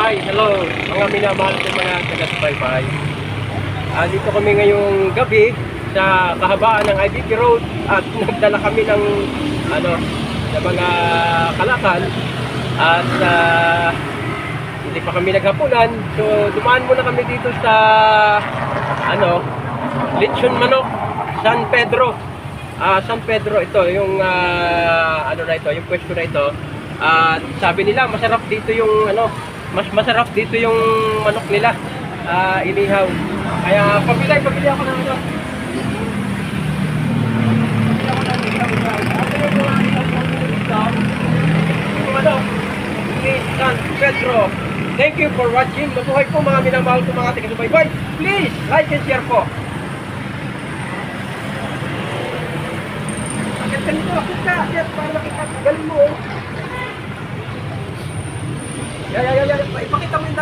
Hi, hello mga minamahal ko mga taga-subaybay. Dito kami ngayong gabi sa kahabaan ng IBP Road at nagdala kami ng ng mga kalakal at hindi pa kami naghapunan. So dumaan muna kami dito sa Lechon Manok, San Pedro. San Pedro ito, yung yung pwesto na ito. Sabi nila masarap dito yung mas masarap dito yung manok nila, inihaw. Kaya pabili ako ng San Pedro. Thank you for watching. Mabuhay po mga minamahal ko mga taga-subaybay. Please like and share po. Agad ka nito, para makita. Galing mo. Ipakita mo yung